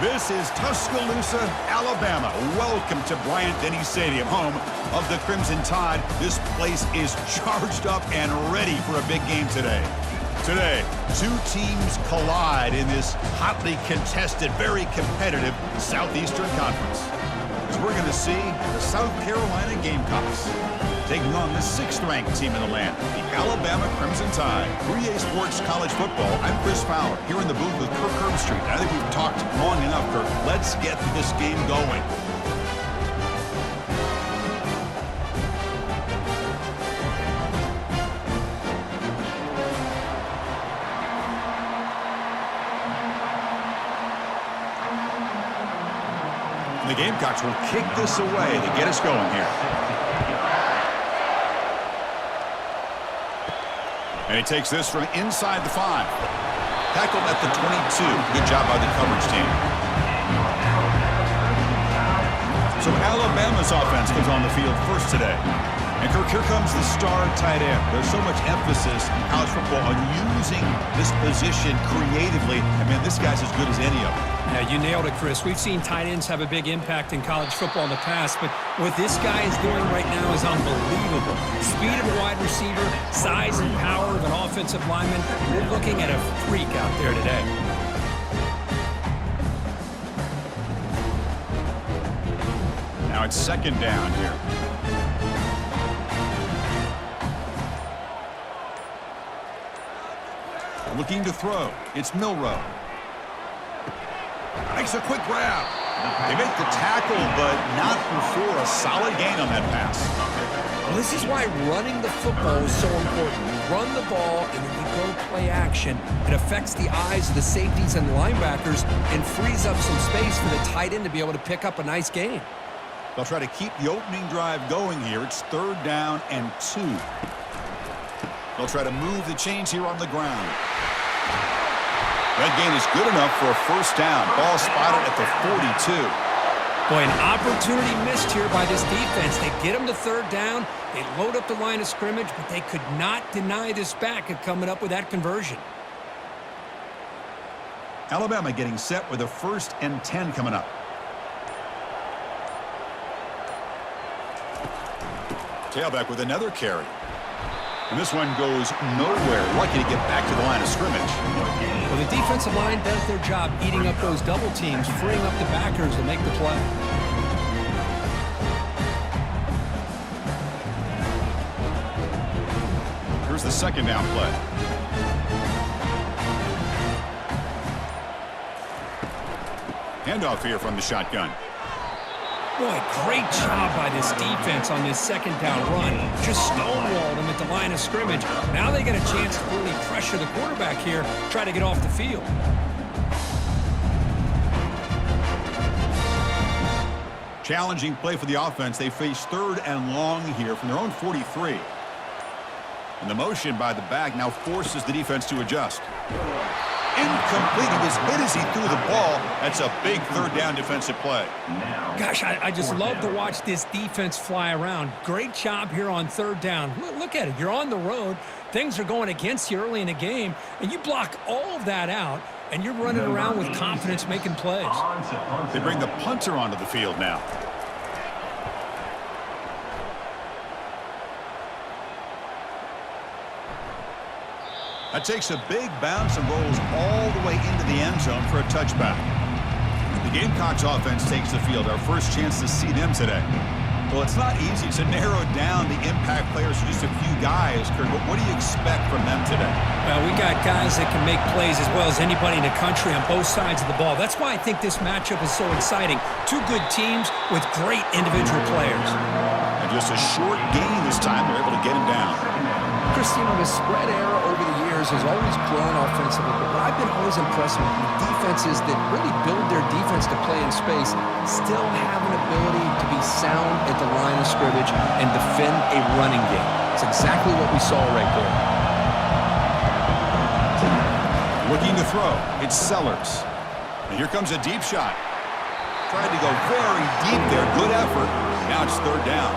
This is Tuscaloosa, Alabama. Welcome to Bryant-Denny Stadium, home of the Crimson Tide. This place is charged up and ready for a big game today. Today, two teams collide in this hotly contested, very competitive Southeastern Conference. As we're going to see the South Carolina Gamecocks taking on the 6th-ranked team in the land, the Alabama Crimson Tide. 3A Sports College Football. I'm Chris Fowler, here in the booth with Kirk Herbstreit. I think we've talked long enough, Kirk. Let's get this game going. The Gamecocks will kick this away to get us going here. And he takes this from inside the 5. Tackled at the 22. Good job by the coverage team. So Alabama's offense comes on the field first today. And Kirk, here comes the star tight end. There's so much emphasis in college football on using this position creatively. I mean, this guy's as good as any of them. Yeah, you nailed it, Chris. We've seen tight ends have a big impact in college football in the past, but what this guy is doing right now is unbelievable. Speed of a wide receiver, size and power of an offensive lineman. We're looking at a freak out there today. Now it's 2nd down here. Looking to throw. It's Milrow. Makes a quick grab. They make the tackle, but not before a solid gain on that pass. Well, this is why running the football is so important. You run the ball, and then you go play action. It affects the eyes of the safeties and linebackers and frees up some space for the tight end to be able to pick up a nice gain. They'll try to keep the opening drive going here. It's 3rd down and 2. They'll try to move the chains here on the ground. That gain is good enough for a 1st down. Ball spotted at the 42. Boy, an opportunity missed here by this defense. They get them to 3rd down. They load up the line of scrimmage, but they could not deny this back at coming up with that conversion. Alabama getting set with a 1st and 10 coming up. Tailback with another carry. And this one goes nowhere. Lucky to get back to the line of scrimmage. Well, the defensive line does their job eating up those double teams, freeing up the backers to make the play. Here's the 2nd down play. Handoff here from the shotgun. Boy, great job by this defense on this 2nd down run. Just stonewalled them at the line of scrimmage. Now they get a chance to really pressure the quarterback here, try to get off the field. Challenging play for the offense. They face 3rd and long here from their own 43. And the motion by the back now forces the defense to adjust. Incomplete. He was hit as he threw the ball. That's a big 3rd down defensive play. Gosh, I just love to watch this defense fly around. Great job here on 3rd down. Look at it. You're on the road. Things are going against you early in the game, and you block all of that out, and you're running around with confidence making plays. They bring the punter onto the field now. That takes a big bounce and rolls all the way into the end zone for a touchback. The Gamecocks offense takes the field. Our first chance to see them today. Well, it's not easy to narrow down the impact players to just a few guys, Kurt. But what do you expect from them today? Well, we got guys that can make plays as well as anybody in the country on both sides of the ball. That's why I think this matchup is so exciting. Two good teams with great individual players. And just a short gain this time. They're able to get him down. Christina, the spread era over the years has always grown offensively, but I've been always impressed with defenses that really build their defense to play in space, still have an ability to be sound at the line of scrimmage and defend a running game. It's exactly what we saw right there. Looking to throw. It's Sellers. And here comes a deep shot. Tried to go very deep there. Good effort. Now it's 3rd down.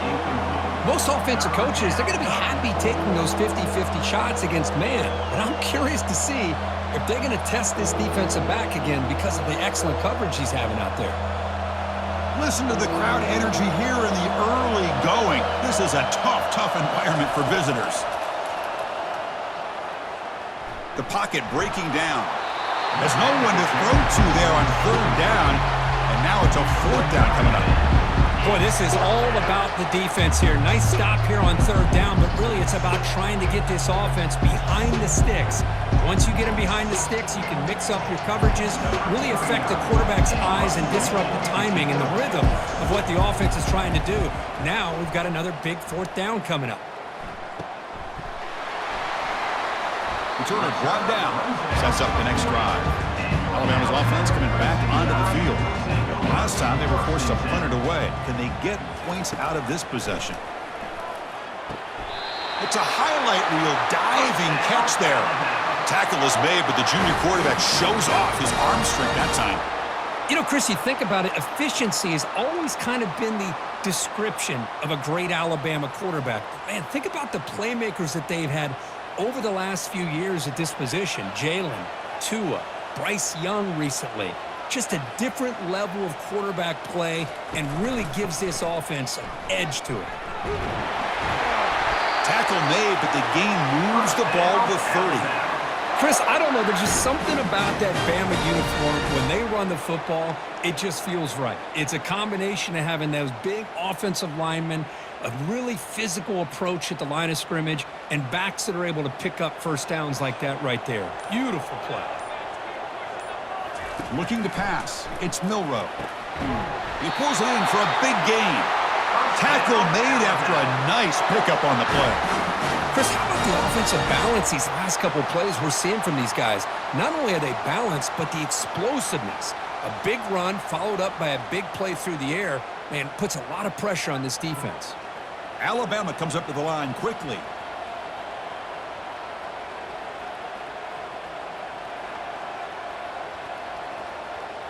Most offensive coaches, they're going to be happy taking those 50-50 shots against man. And I'm curious to see if they're going to test this defensive back again because of the excellent coverage he's having out there. Listen to the crowd energy here in the early going. This is a tough environment for visitors. The pocket breaking down. There's no one to throw to there on third down, and now it's a fourth down coming up. Boy, this is all about the defense here. Nice stop here on third down, but really it's about trying to get this offense behind the sticks. Once you get them behind the sticks, you can mix up your coverages, really affect the quarterback's eyes and disrupt the timing and the rhythm of what the offense is trying to do. Now we've got another big fourth down coming up. Returner brought down, sets up the next drive. Alabama's offense coming back onto the field. Last time they were forced to punt it away. Can they get points out of this possession? It's a highlight reel diving catch there. Tackle is made, but the junior quarterback shows off his arm strength that time. You know, Chris, you think about it, efficiency has always kind of been the description of a great Alabama quarterback. Man, think about the playmakers that they've had over the last few years at this position. Jalen, Tua, Bryce Young recently. Just a different level of quarterback play and really gives this offense an edge to it. Tackle made, but the game moves the ball to 30. Chris, I don't know. There's just something about that Bama uniform. When they run the football, it just feels right. It's a combination of having those big offensive linemen, a really physical approach at the line of scrimmage, and backs that are able to pick up first downs like that right there. Beautiful play. Looking to pass. It's Milroe. He pulls it in for a big gain. Tackle made after a nice pickup on the play. Chris, how about the offensive balance these last couple of plays we're seeing from these guys? Not only are they balanced, but the explosiveness. A big run followed up by a big play through the air, man, puts a lot of pressure on this defense. Alabama comes up to the line quickly.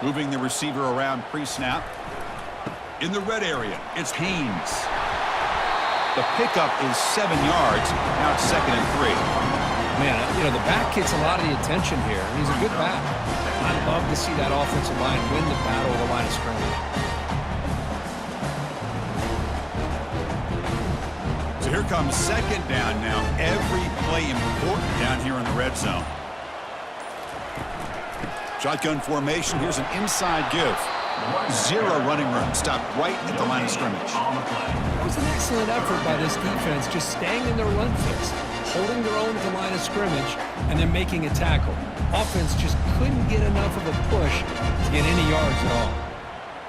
Moving the receiver around pre-snap. In the red area, it's Haynes. The pickup is 7 yards. Now it's 2nd and 3. Man, you know, the back gets a lot of the attention here, and he's a good back. I'd love to see that offensive line win the battle of the line of scrimmage. So here comes 2nd down now. Every play important down here in the red zone. Shotgun formation. Here's an inside give. 0 running room. Stopped right at the line of scrimmage. It was an excellent effort by this defense, just staying in their run fix, holding their own at the line of scrimmage, and then making a tackle. Offense just couldn't get enough of a push to get any yards at all.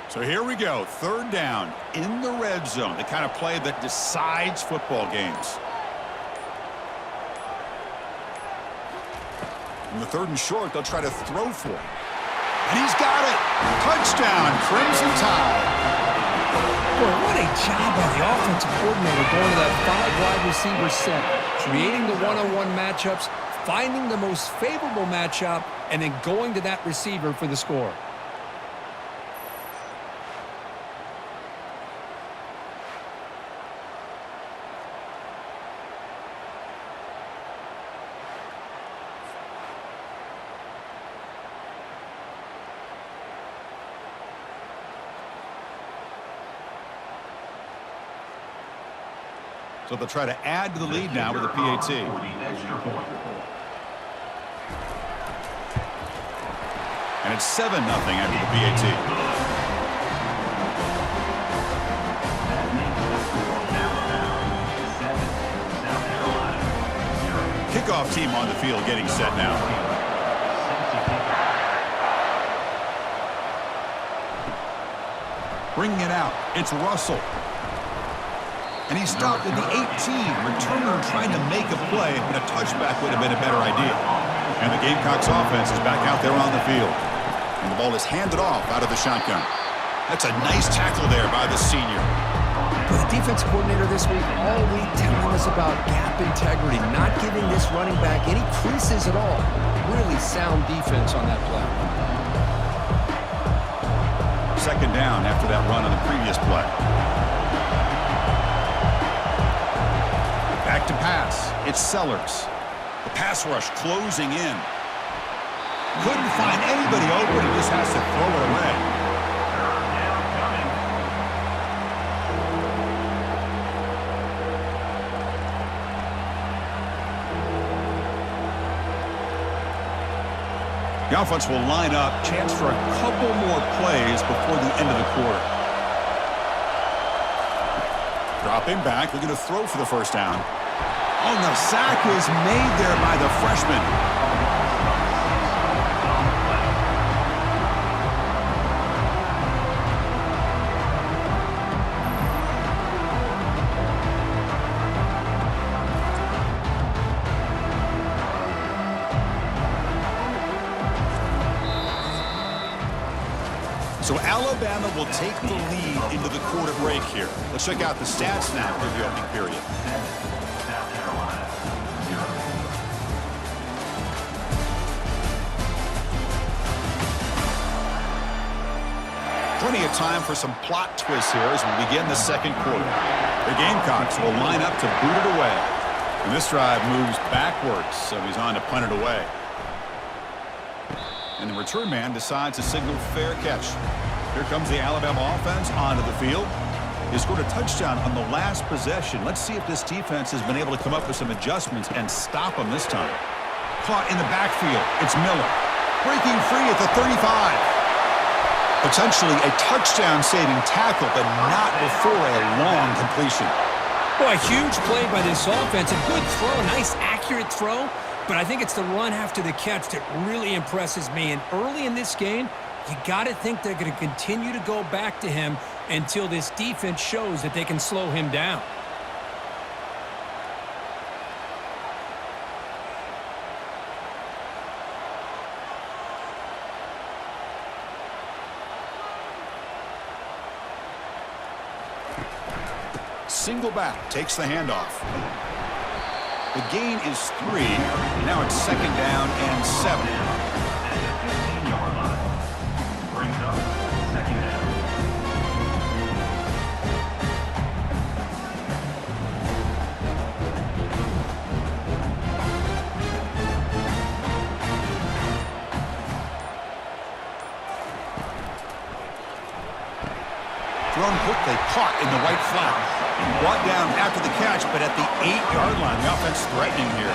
So here we go. 3rd down in the red zone. The kind of play that decides football games. In the 3rd and short, they'll try to throw for it. And he's got it. Touchdown, Crimson Tide. Boy, what a job by the offensive coordinator going to that 5 wide receiver set, creating the one-on-one matchups, finding the most favorable matchup, and then going to that receiver for the score. So they'll try to add to the lead now with a PAT. And it's 7-0 after the PAT. Kickoff team on the field getting set now. Bringing it out. It's Russell. And he stopped at the 18. Returner trying to make a play, and a touchback would have been a better idea. And the Gamecocks offense is back out there on the field. And the ball is handed off out of the shotgun. That's a nice tackle there by the senior. But the defense coordinator this week all week telling us about gap integrity, not giving this running back any creases at all. Really sound defense on that play. 2nd down after that run on the previous play. back to pass. It's Sellers. The pass rush closing in. Couldn't find anybody open. He just has to throw it away. The offense will line up. Chance for a couple more plays before the end of the quarter. Dropping back, looking to throw for the first down. Oh, the sack is made there by the freshman. So Alabama will take the lead into the quarter break here. Let's check out the stats now for the opening period. South Carolina, 0. Plenty of time for some plot twists here as we begin the second quarter. The Gamecocks will line up to boot it away. And this drive moves backwards, so he's on to punt it away. And the return man decides to signal fair catch. Here comes the Alabama offense onto the field. He scored a touchdown on the last possession. Let's see if this defense has been able to come up with some adjustments and stop them this time. Caught in the backfield. It's Miller. Breaking free at the 35. Potentially a touchdown-saving tackle, but not before a long completion. Boy, a huge play by this offense. A good throw, a nice accurate throw. But I think it's the run after the catch that really impresses me. And early in this game, you got to think they're going to continue to go back to him until this defense shows that they can slow him down. Single back, takes the handoff. The gain is 3. Now it's second down and 7. At the 15-yard line. Brings up second down. Thrown quickly, caught in the right flat. Brought down after the catch, but at the 8-yard line, the offense threatening here.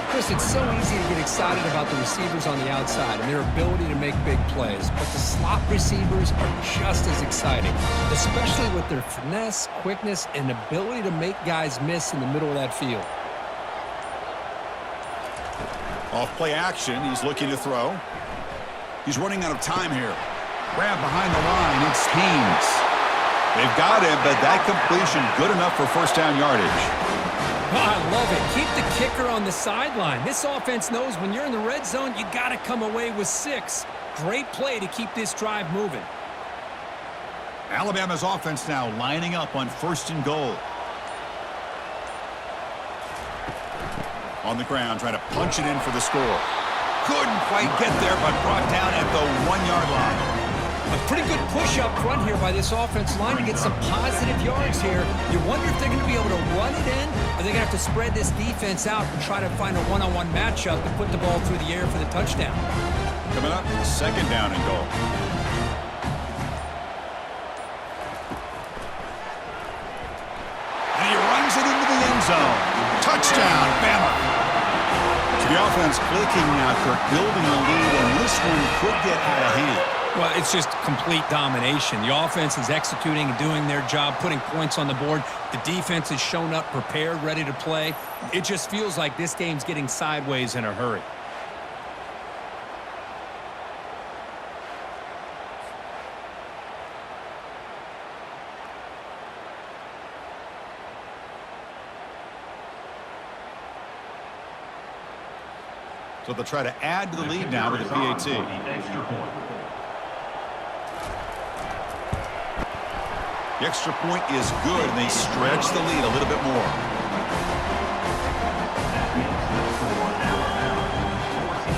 Chris, it's so easy to get excited about the receivers on the outside and their ability to make big plays, but the slot receivers are just as exciting, especially with their finesse, quickness, and ability to make guys miss in the middle of that field. Off play action, he's looking to throw. He's running out of time here. Grab behind the line, it's Haynes. They've got him, but that completion good enough for first down yardage. Oh, I love it. Keep the kicker on the sideline. This offense knows when you're in the red zone, you got to come away with 6. Great play to keep this drive moving. Alabama's offense now lining up on first and goal. On the ground, trying to punch it in for the score. Couldn't quite get there, but brought down at the 1-yard line. A pretty good push up front here by this offensive line to get some positive yards here. You wonder if they're going to be able to run it in, or they're going to have to spread this defense out and try to find a one-on-one matchup and put the ball through the air for the touchdown. Coming up, second down and goal. And he runs it into the end zone. Touchdown, Bama. So the offense clicking now, Kirk, building a lead, and this one could get out of hand. Well, it's just complete domination. The offense is executing and doing their job, putting points on the board. The defense has shown up, prepared, ready to play. It just feels like this game's getting sideways in a hurry. So they'll try to add to the lead now with the PAT. Extra point. The extra point is good, and they stretch the lead a little bit more. That means the score Alabama 14,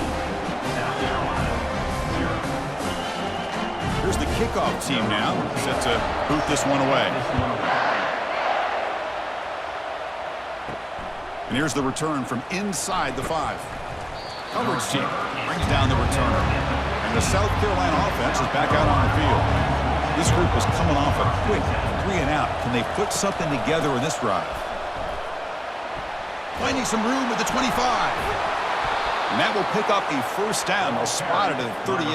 South Carolina 0. Here's the kickoff team now, set to boot this one away. And here's the return from inside the 5. Coverage team brings down the returner. And the South Carolina offense is back out on the field. This group was coming off a quick 3 and out. Can they put something together in this drive? Finding some room at the 25. And that will pick up a first down. They'll spot it at 38.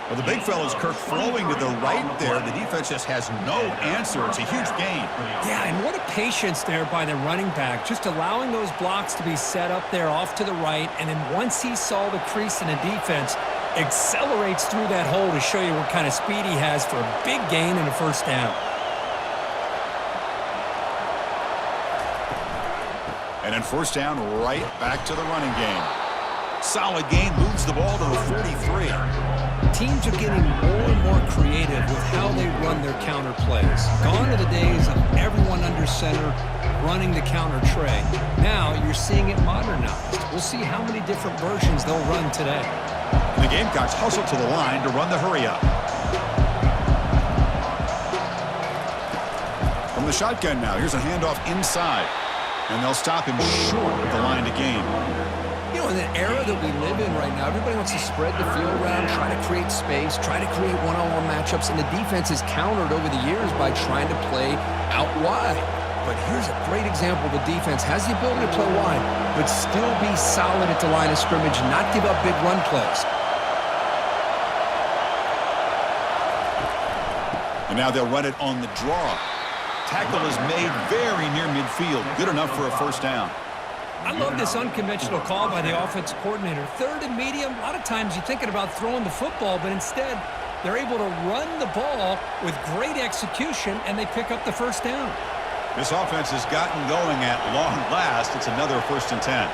Well, the big fella's Kirk throwing to the right there. The defense just has no answer. It's a huge gain. Yeah, and what a patience there by the running back, just allowing those blocks to be set up there off to the right, and then once he saw the crease in the defense, accelerates through that hole to show you what kind of speed he has for a big gain and a first down. And then first down, right back to the running game. Solid gain, moves the ball to the 43. Teams are getting more and more creative with how they run their counter plays. Gone are the days of everyone under center running the counter tray. Now you're seeing it modernized. We'll see how many different versions they'll run today. The Gamecocks hustle to the line to run the hurry up. From the shotgun now, here's a handoff inside. And they'll stop him short at the line to gain. You know, in the era that we live in right now, everybody wants to spread the field around, try to create space, try to create one-on-one matchups, and the defense is countered over the years by trying to play out wide. But here's a great example. The defense has the ability to play wide, but still be solid at the line of scrimmage, not give up big run plays. And now they'll run it on the draw. Tackle is made very near midfield. Good enough for a first down. I love this unconventional call by the offensive coordinator. Third and medium, a lot of times you're thinking about throwing the football, but instead they're able to run the ball with great execution, and they pick up the first down. This offense has gotten going at long last. It's another 1st and 10.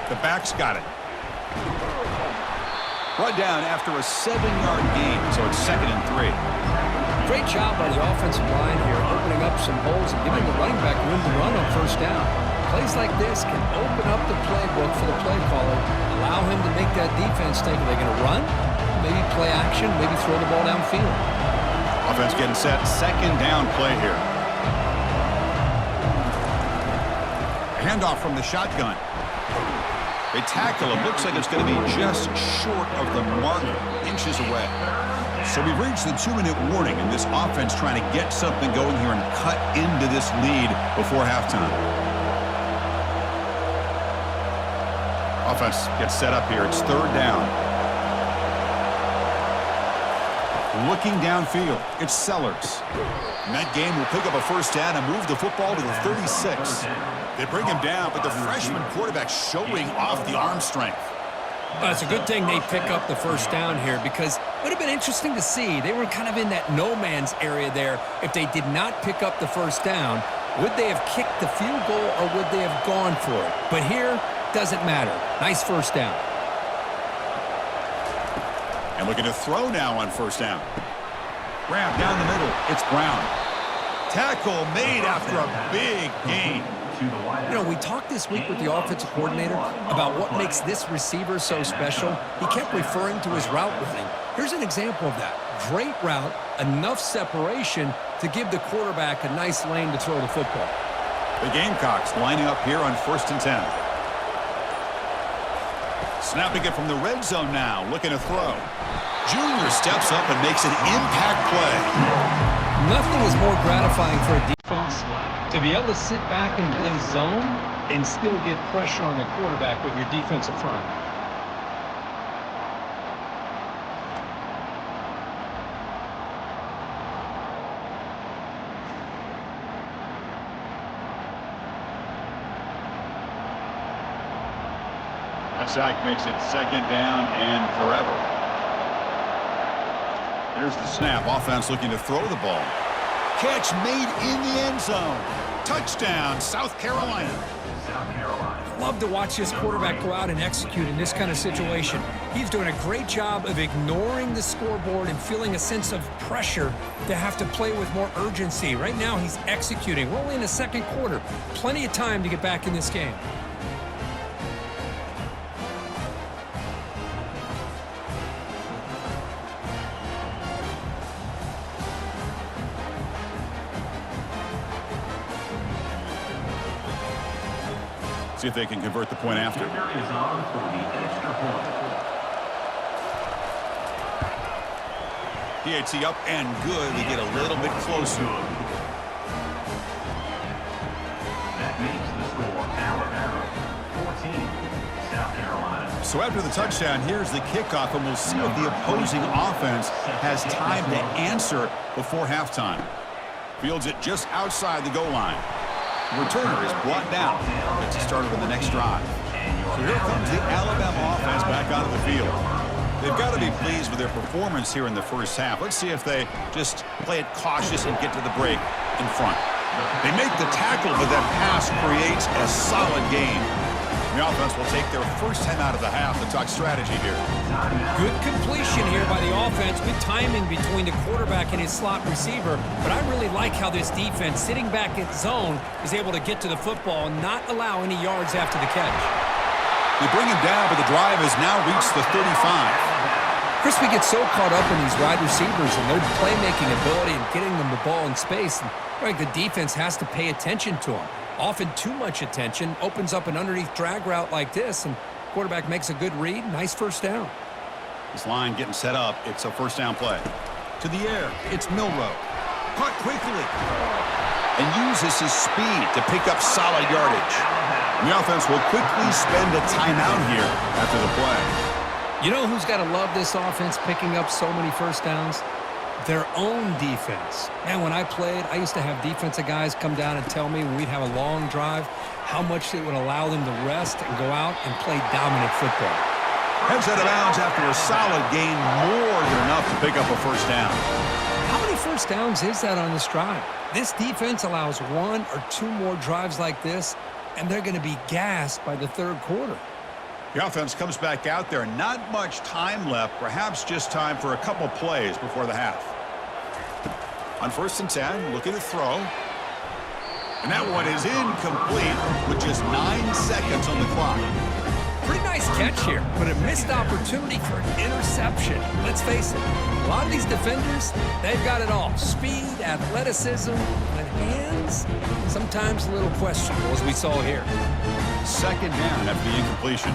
The back's got it. Brought down after a 7-yard gain, so it's 2nd and 3. Great job by the offensive line here, opening up some holes and giving the running back room to run on first down. Plays like this can open up the playbook for the play caller, allow him to make that defense think, are they going to run? Maybe play action, maybe throw the ball downfield. Offense getting set, 2nd down play here. Handoff from the shotgun. They tackle him. Looks like it's going to be just short of the mark, inches away. So we've reached the 2-minute warning, and this offense trying to get something going here and cut into this lead before halftime. Offense gets set up here. It's 3rd down. Looking downfield, it's Sellers. And that game will pick up a first down and move the football to the 36. They bring him down, but the freshman quarterback showing off the arm strength. Well, it's a good thing they pick up the first down here, because it would have been interesting to see. They were kind of in that no man's area there. If they did not pick up the first down, would they have kicked the field goal or would they have gone for it? But here, doesn't matter. Nice first down. And looking to throw now on first down. Grab down the middle. It's Brown. Tackle made after a big gain. You know, we talked this week with the offensive coordinator about what makes this receiver so special. He kept referring to his route running. Here's an example of that. Great route, enough separation to give the quarterback a nice lane to throw the football. The Gamecocks lining up here on 1st and 10. Snapping it from the red zone now, looking to throw. Junior steps up and makes an impact play. Nothing is more gratifying for a defense to be able to sit back and play zone and still get pressure on the quarterback with your defensive front. That sack makes it 2nd down and forever. Here's the snap. Offense looking to throw the ball. Catch made in the end zone. Touchdown, South Carolina. Love to watch this quarterback go out and execute in this kind of situation. He's doing a great job of ignoring the scoreboard and feeling a sense of pressure to have to play with more urgency. Right now, he's executing. We're only in the 2nd quarter. Plenty of time to get back in this game. See if they can convert the point after. Kicker is on for the extra point. PAT up and good. They get a little bit closer. That makes the score Alabama 14, South Carolina. So after the touchdown, here's the kickoff, and we'll see if the opposing offense has time to answer before halftime. Fields it just outside the goal line. The returner is brought down. Gets it started on the next drive. So here comes the Alabama offense back onto the field. They've got to be pleased with their performance here in the first half. Let's see if they just play it cautious and get to the break in front. They make the tackle, but that pass creates a solid gain. The offense will take their first 10 out of the half to talk strategy here. Good completion here by the offense. Good timing between the quarterback and his slot receiver. But I really like how this defense, sitting back in zone, is able to get to the football and not allow any yards after the catch. They bring him down, but the drive has now reached the 35. Chris, we get so caught up in these wide receivers and their playmaking ability and getting them the ball in space. And the defense has to pay attention to them. Often too much attention opens up an underneath drag route like this, and quarterback makes a good read. Nice first down. This line getting set up. It's a first down play. To the air. It's Milroe. Caught quickly. And uses his speed to pick up solid yardage. And the offense will quickly spend a timeout here after the play. You know who's got to love this offense picking up so many first downs? Their own defense. Man, when I played, I used to have defensive guys come down and tell me when we'd have a long drive how much it would allow them to rest and go out and play dominant football. Heads out of bounds after a solid gain, more than enough to pick up a first down. How many first downs is that on this drive? This defense allows one or two more drives like this, and they're going to be gassed by the third quarter. The offense comes back out there. Not much time left. Perhaps just time for a couple plays before the half. On 1st and 10, looking to throw. And that one is incomplete with just 9 seconds on the clock. Pretty nice catch here, but a missed opportunity for an interception. Let's face it, a lot of these defenders, they've got it all. Speed, athleticism, and hands, sometimes a little questionable, as we saw here. 2nd down after the incompletion.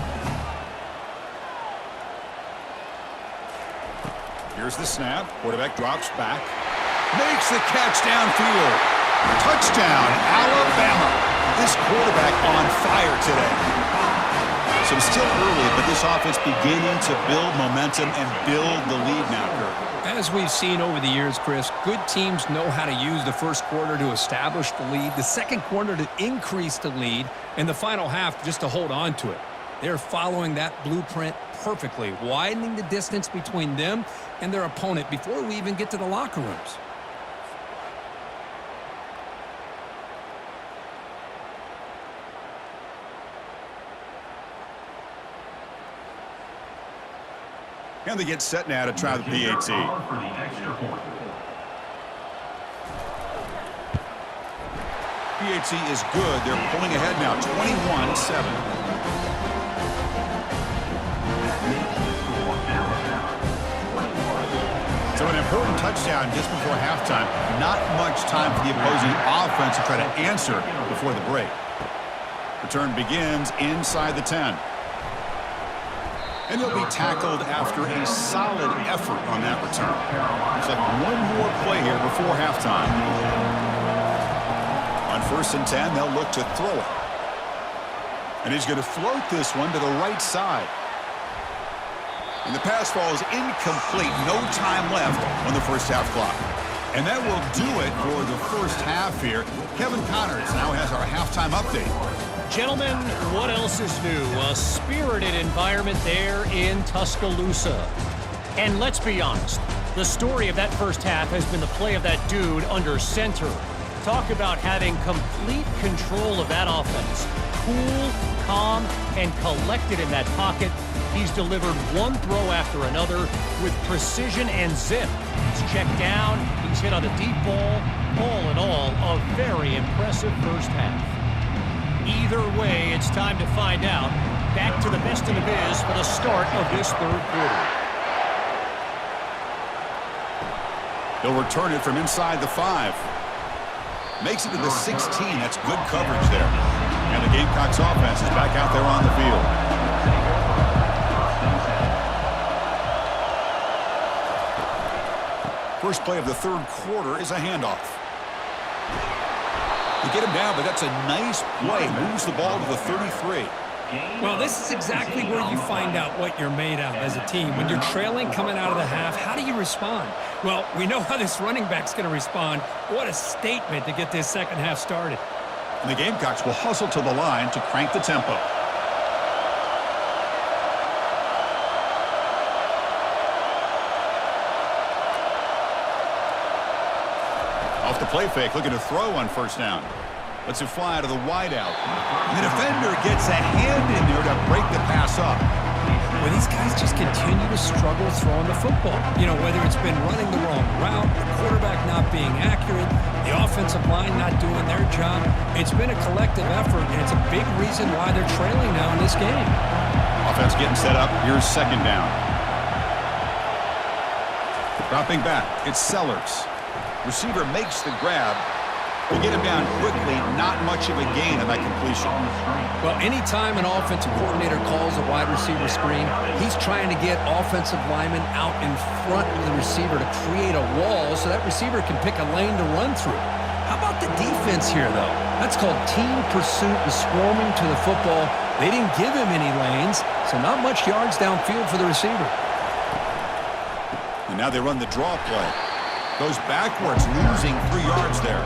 Here's the snap. Quarterback drops back. Makes the catch downfield. Touchdown, Alabama. This quarterback on fire today. So it's still early, but this offense beginning to build momentum and build the lead now, Kurt. As we've seen over the years, Chris, good teams know how to use the first quarter to establish the lead, the second quarter to increase the lead, and the final half just to hold on to it. They're following that blueprint perfectly, widening the distance between them and their opponent before we even get to the locker rooms. And they get set now to try the PAT. For the extra point. PAT is good. They're pulling ahead now, 21-7. So an important touchdown just before halftime. Not much time for the opposing offense to try to answer before the break. Return begins inside the 10. And he'll be tackled after a solid effort on that return. Looks like one more play here before halftime. On 1st and 10, they'll look to throw it. And he's going to float this one to the right side. And the pass falls incomplete. No time left on the first half clock. And that will do it for the first half here. Kevin Connors now has our halftime update. Gentlemen, what else is new? A spirited environment there in Tuscaloosa. And let's be honest, the story of that first half has been the play of that dude under center. Talk about having complete control of that offense. Cool, calm, and collected in that pocket. He's delivered one throw after another with precision and zip. He's checked down, he's hit on a deep ball. All in all, a very impressive first half. Either way, it's time to find out. Back to the best in the biz for the start of this third quarter. He'll return it from inside the 5. Makes it to the 16. That's good coverage there. And the Gamecocks offense is back out there on the field. First play of the third quarter is a handoff. They get him down, but that's a nice play. Moves the ball to the 33. Well, this is exactly where you find out what you're made of as a team. When you're trailing coming out of the half, how do you respond? Well, we know how this running back's going to respond. What a statement to get this second half started. And the Gamecocks will hustle to the line to crank the tempo. Off the play fake, looking to throw on first down. Lets it fly to the wideout. The defender gets a hand in there to break the pass up. Well, these guys just continue to struggle throwing the football. You know, whether it's been running the wrong route, the quarterback not being accurate, the offensive line not doing their job. It's been a collective effort, and it's a big reason why they're trailing now in this game. Offense getting set up. Here's second down. Dropping back, it's Sellers. Receiver makes the grab. They get him down quickly, not much of a gain on that completion. Well, anytime an offensive coordinator calls a wide receiver screen, he's trying to get offensive linemen out in front of the receiver to create a wall so that receiver can pick a lane to run through. How about the defense here, though? That's called team pursuit and swarming to the football. They didn't give him any lanes, so not much yards downfield for the receiver. And now they run the draw play. Goes backwards, losing 3 yards there.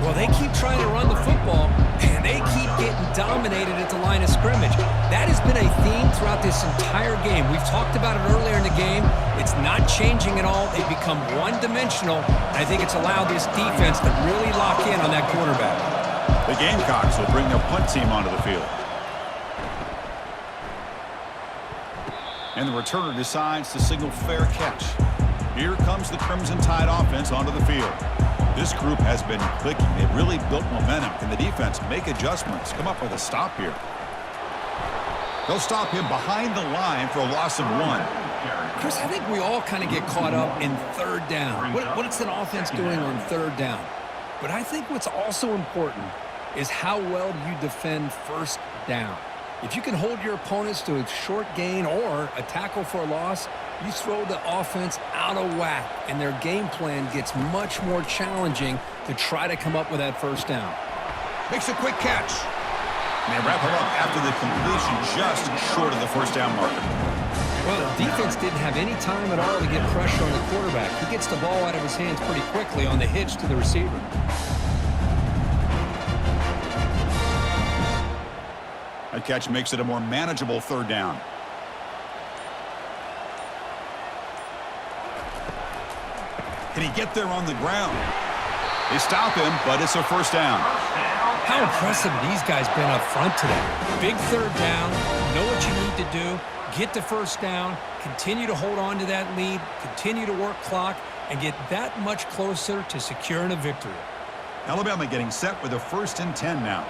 Well, they keep trying to run the football, and they keep getting dominated at the line of scrimmage. That has been a theme throughout this entire game. We've talked about it earlier in the game. It's not changing at all. They've become one-dimensional. I think it's allowed this defense to really lock in on that quarterback. The Gamecocks will bring their punt team onto the field. And the returner decides to signal fair catch. Here comes the Crimson Tide offense onto the field. This group has been clicking. They've really built momentum. Can the defense make adjustments? Come up with a stop here. They'll stop him behind the line for a loss of 1. Chris, I think we all kind of get caught up in third down. What's an offense doing on third down? But I think what's also important is how well do you defend first down. If you can hold your opponents to a short gain or a tackle for a loss, you throw the offense out of whack, and their game plan gets much more challenging to try to come up with that first down. Makes a quick catch. And they wrap him up after the completion just short of the first down marker. Well, the defense didn't have any time at all to get pressure on the quarterback. He gets the ball out of his hands pretty quickly on the hitch to the receiver. That catch makes it a more manageable third down. Can he get there on the ground? They stop him, but it's a first down. How impressive have these guys been up front today? Big third down, know what you need to do, get the first down, continue to hold on to that lead, continue to work clock, and get that much closer to securing a victory. Alabama getting set with a 1st and 10 now.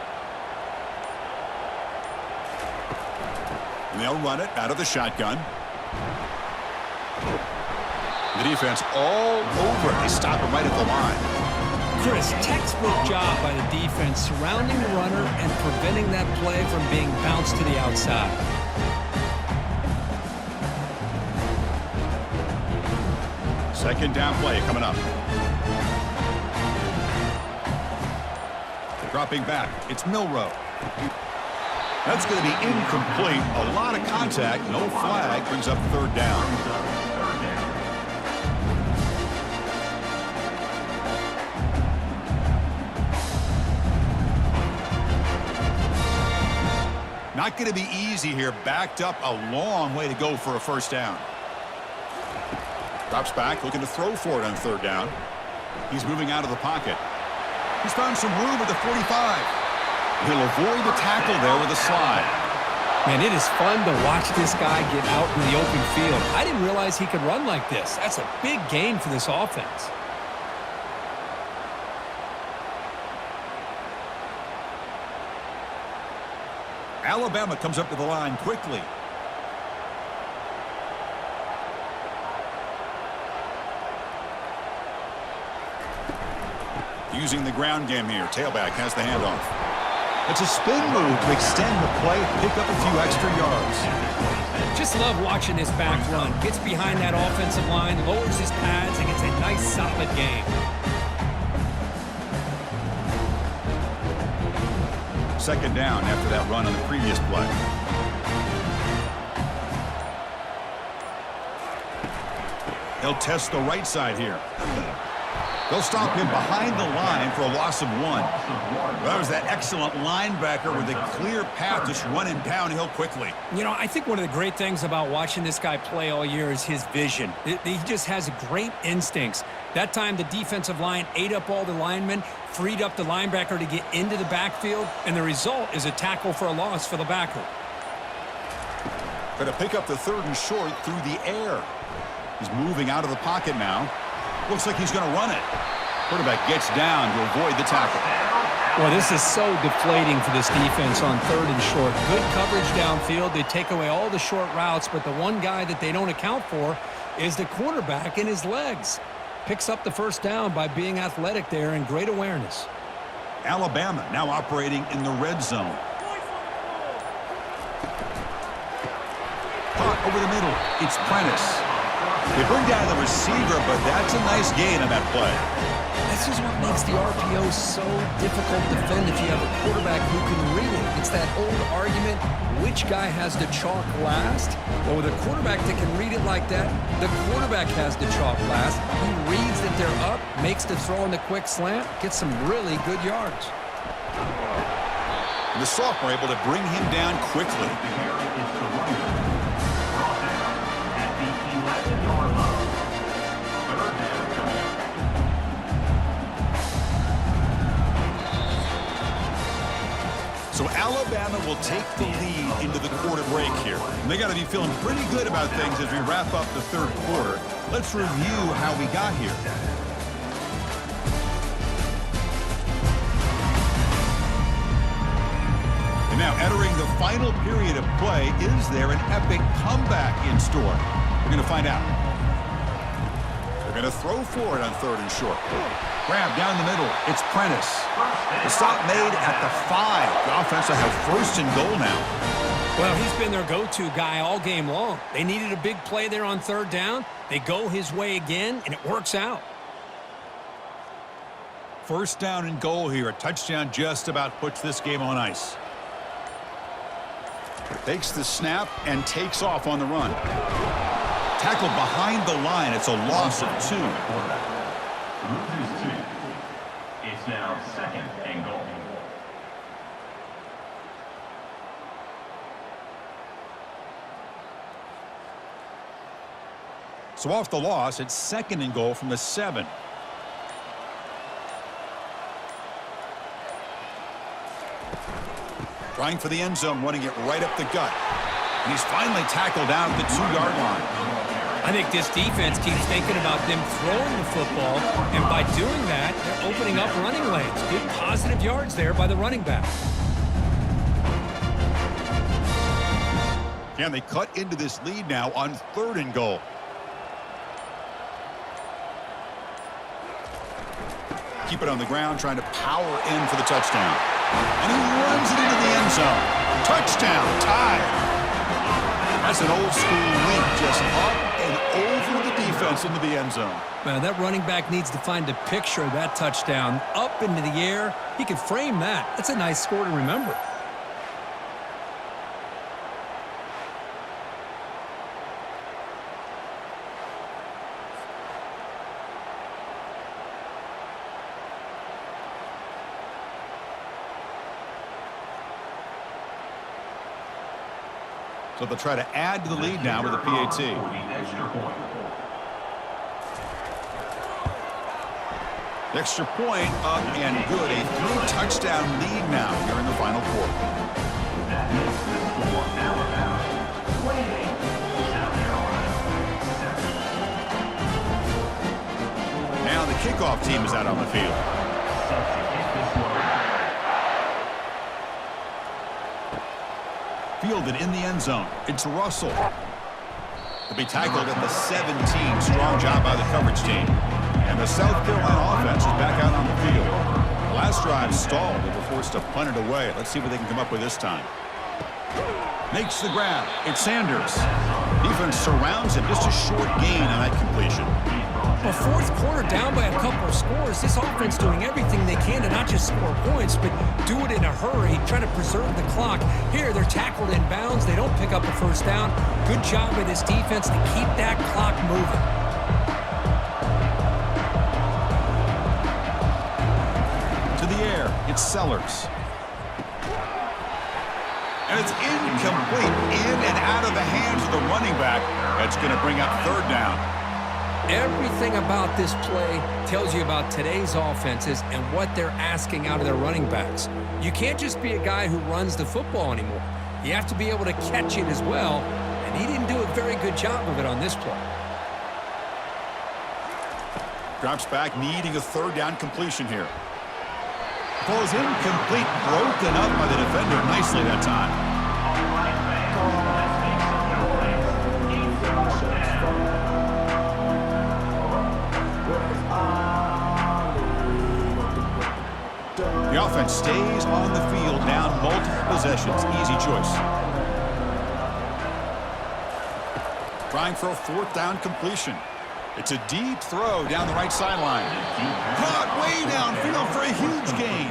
And they'll run it out of the shotgun. The defense all over it. They stop him right at the line. Chris, textbook job by the defense surrounding the runner and preventing that play from being bounced to the outside. Second down play coming up. Dropping back, it's Milroe. That's going to be incomplete. A lot of contact, no flag, brings up third down. Not going to be easy here. Backed up a long way to go for a first down. Drops back, looking to throw for it on third down. He's moving out of the pocket. He's found some room at the 45. He'll avoid the tackle there with a slide. Man, it is fun to watch this guy get out in the open field. I didn't realize he could run like this. That's a big gain for this offense. Alabama comes up to the line quickly. using the ground game here. Tailback has the handoff. It's a spin move to extend the play, pick up a few extra yards. Just love watching this back run. Gets behind that offensive line, lowers his pads, and gets a nice solid gain. Second down after that run on the previous play. He'll test the right side here. They'll stop him behind the line for a loss of 1. Well, that was that excellent linebacker with a clear path just running downhill quickly. You know, I think one of the great things about watching this guy play all year is his vision. He just has great instincts. That time, the defensive line ate up all the linemen, freed up the linebacker to get into the backfield, and the result is a tackle for a loss for the backer. Going to pick up the 3rd and short through the air. He's moving out of the pocket now. Looks like he's going to run it. Quarterback gets down to avoid the tackle. Well, this is so deflating for this defense on 3rd and short. Good coverage downfield. They take away all the short routes, but the one guy that they don't account for is the quarterback and his legs. Picks up the first down by being athletic there and great awareness. Alabama now operating in the red zone. Caught over the middle. It's Prentice. They bring down the receiver, but that's a nice gain on that play. This is what makes the RPO so difficult to defend if you have a quarterback who can read it. It's that old argument, which guy has the chalk last? Well, with a quarterback that can read it like that, the quarterback has the chalk last. He reads that they're up, makes the throw in the quick slant, gets some really good yards. And the sophomore able to bring him down quickly. So Alabama will take the lead into the quarter break here. And they got to be feeling pretty good about things as we wrap up the 3rd quarter. Let's review how we got here. And now entering the final period of play, is there an epic comeback in store? We're going to find out. They're going to throw for it on 3rd and short. Grab down the middle. It's Prentice. The stop made at the 5. The offense will have 1st and goal now. Well, he's been their go-to guy all game long. They needed a big play there on 3rd down. They go his way again, and it works out. 1st down and goal here. A touchdown just about puts this game on ice. Takes the snap and takes off on the run. Tackled behind the line. It's a loss of 2. Loses 2. It's now 2nd and goal. So off the loss, it's 2nd and goal from the 7. Trying for the end zone, running it right up the gut. And he's finally tackled down at the 2-yard line. I think this defense keeps thinking about them throwing the football, and by doing that, they're opening up running lanes. Good positive yards there by the running back. Can they cut into this lead now on 3rd and goal? Keep it on the ground, trying to power in for the touchdown. And he runs it into the end zone. Touchdown, tied. That's an old school link, just up and over the defense into the end zone. Man, that running back needs to find a picture of that touchdown. Up into the air. He could frame that. That's a nice score to remember. So they'll try to add to the lead now with a PAT. The extra point up and good. A 3-touchdown lead now here in the final quarter. Now the kickoff team is out on the field. Fielded in the end zone. It's Russell. He'll be tackled at the 17. Strong job by the coverage team. And the South Carolina offense is back out on the field. Last drive stalled. They were forced to punt it away. Let's see what they can come up with this time. Makes the grab. It's Sanders. Defense surrounds him. Just a short gain on that completion. A fourth quarter down by a couple of scores. This offense doing everything they can to not just score points, but do it in a hurry, trying to preserve the clock. Here, they're tackled in bounds. They don't pick up a first down. Good job by this defense to keep that clock moving. To the air, it's Sellers. And it's incomplete. In and out of the hands of the running back. That's going to bring up third down. Everything about this play tells you about today's offenses and what they're asking out of their running backs. You can't just be a guy who runs the football anymore. You have to be able to catch it as well, and he didn't do a very good job of it on this play. Drops back, needing a third down completion here. Ball is incomplete, broken up by the defender nicely that time. The offense stays on the field, down multiple possessions. Easy choice. Trying for a fourth down completion. It's a deep throw down the right sideline. Caught way downfield for a huge gain.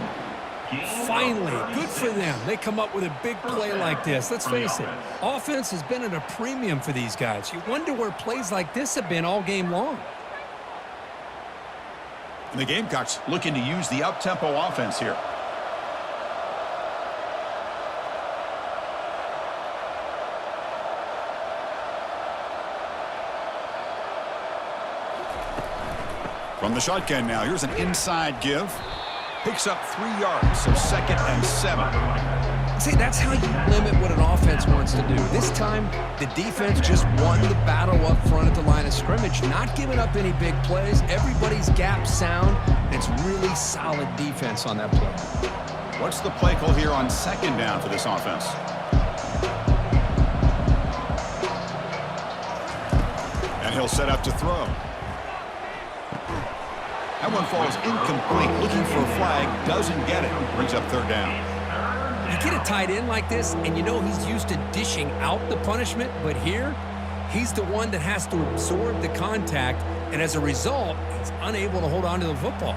Finally, good for them. They come up with a big play like this. Let's face it, offense has been at a premium for these guys. You wonder where plays like this have been all game long. And the Gamecocks looking to use the up-tempo offense here. From the shotgun now, here's an inside give. Picks up 3 yards, so 2nd and 7. See, that's how you limit what an offense wants to do. This time, the defense just won the battle up front at the line of scrimmage, not giving up any big plays. Everybody's gap sound. It's really solid defense on that play. What's the play call here on 2nd down for this offense? And he'll set up to throw. That one falls incomplete. Looking for a flag. Doesn't get it. Brings up third down. You get a tight end like this, and you know he's used to dishing out the punishment, but here, he's the one that has to absorb the contact, and as a result, he's unable to hold on to the football.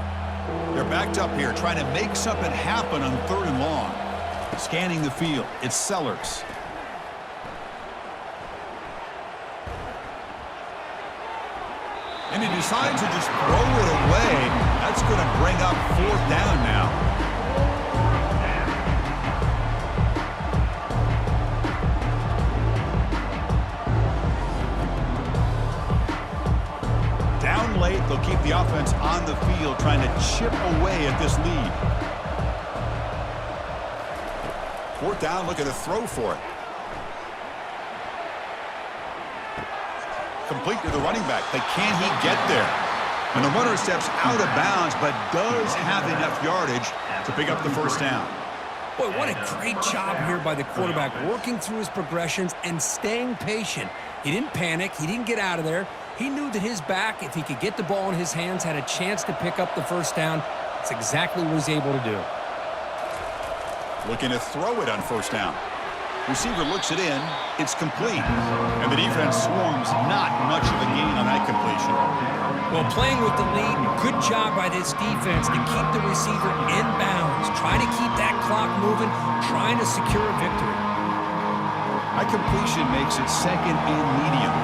They're backed up here, trying to make something happen on 3rd and long. Scanning the field, it's Sellers. And he decides to just throw it away. That's going to bring up 4th down now. Down late, they'll keep the offense on the field, trying to chip away at this lead. 4th down, looking to throw for it. Complete to the running back. But can he get there? And the runner steps out of bounds, but does have enough yardage to pick up the first down. Boy, what a great job here by the quarterback, working through his progressions and staying patient. He didn't panic. He didn't get out of there. He knew that his back, if he could get the ball in his hands, had a chance to pick up the first down. That's exactly what he's able to do. Looking to throw it on 1st down. Receiver looks it in. It's complete. And the defense swarms. Not much of a gain on that completion. Well, playing with the lead, good job by this defense to keep the receiver in bounds. Try to keep that clock moving, trying to secure a victory. That completion makes it 2nd and medium.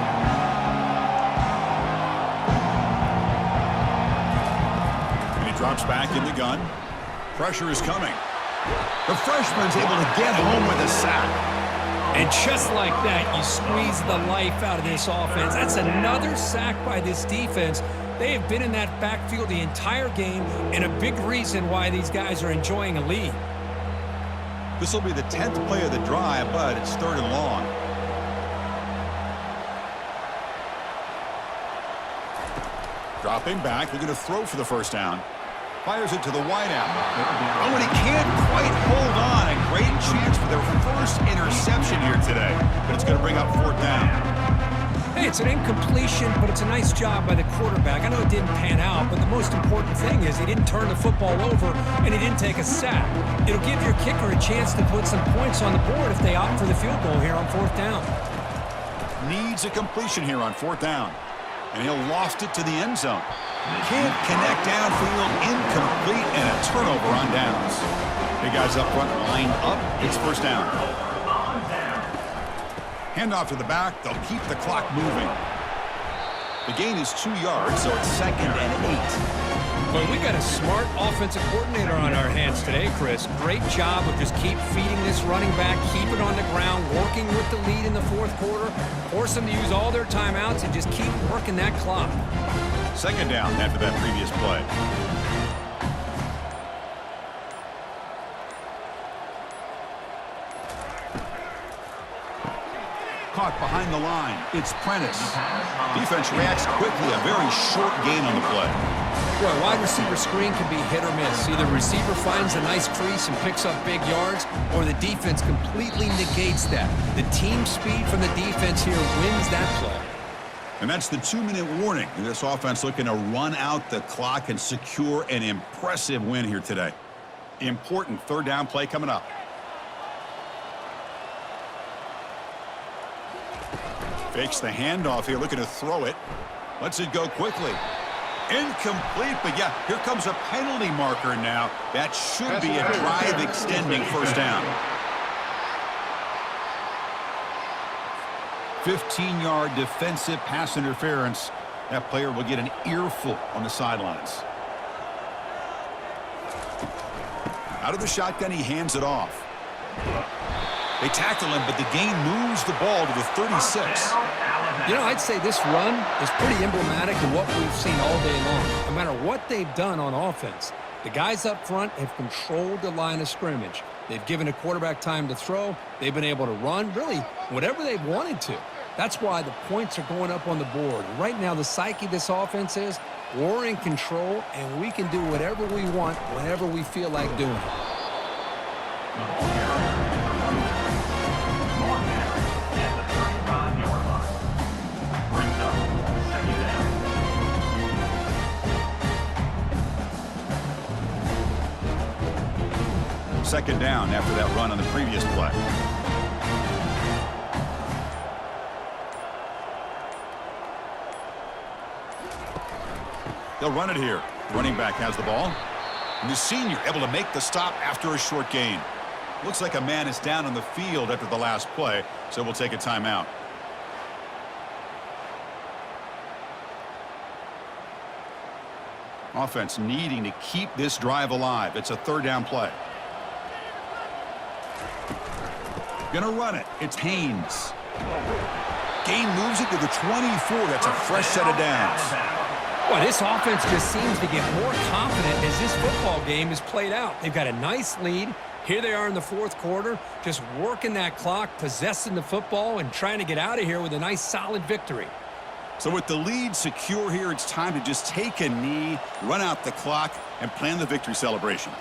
And he drops back in the gun. Pressure is coming. The freshman's able to get home with a sack. And just like that, you squeeze the life out of this offense. That's another sack by this defense. They have been in that backfield the entire game, and a big reason why these guys are enjoying a lead. This will be the 10th play of the drive, but it's 3rd and long. Dropping back, looking to throw for the first down. Fires it to the wideout. Oh, and he can't quite hold on. A great chance for their first interception here today. But it's going to bring up 4th down. Hey, it's an completion, but it's a nice job by the quarterback. I know it didn't pan out, but the most important thing is he didn't turn the football over and he didn't take a sack. It'll give your kicker a chance to put some points on the board if they opt for the field goal here on 4th down. Needs a completion here on 4th down. And he'll lost it to the end zone. Can't connect downfield, incomplete, and a turnover on downs. The guys up front lined up. It's 1st down. Handoff to the back. They'll keep the clock moving. The gain is 2 yards, so it's 2nd and 8. Well, we got a smart offensive coordinator on our hands today, Chris. Great job of just keep feeding this running back, keep it on the ground, working with the lead in the 4th quarter, force them to use all their timeouts, and just keep working that clock. 2nd down after that previous play. Caught behind the line. It's Prentice. Defense reacts quickly. A very short gain on the play. Well, a wide receiver screen can be hit or miss. Either receiver finds a nice crease and picks up big yards, or the defense completely negates that. The team speed from the defense here wins that play. And that's the 2-minute warning. This offense looking to run out the clock and secure an impressive win here today. Important 3rd down play coming up. Fakes the handoff here, looking to throw it. Lets it go quickly. Incomplete, but yeah, here comes a penalty marker now. That should be a drive-extending 1st down. 15-yard defensive pass interference. That player will get an earful on the sidelines. Out of the shotgun, he hands it off. They tackle him, but the gain moves the ball to the 36. You know, I'd say this run is pretty emblematic of what we've seen all day long. No matter what they've done on offense, the guys up front have controlled the line of scrimmage. They've given the quarterback time to throw. They've been able to run, really, whatever they've wanted to. That's why the points are going up on the board. Right now, the psyche of this offense is we're in control, and we can do whatever we want whenever we feel like doing it. Second down after that run on the previous play. They'll run it here. Running back has the ball. And the senior able to make the stop after a short gain. Looks like a man is down on the field after the last play, so we'll take a timeout. Offense needing to keep this drive alive. It's a 3rd down play. Gonna run it. It's Haynes. Gain moves it to the 24. That's a fresh set of downs. Well, this offense just seems to get more confident as this football game is played out. They've got a nice lead. Here they are in the 4th quarter, just working that clock, possessing the football, and trying to get out of here with a nice, solid victory. So with the lead secure here, it's time to just take a knee, run out the clock, and plan the victory celebration.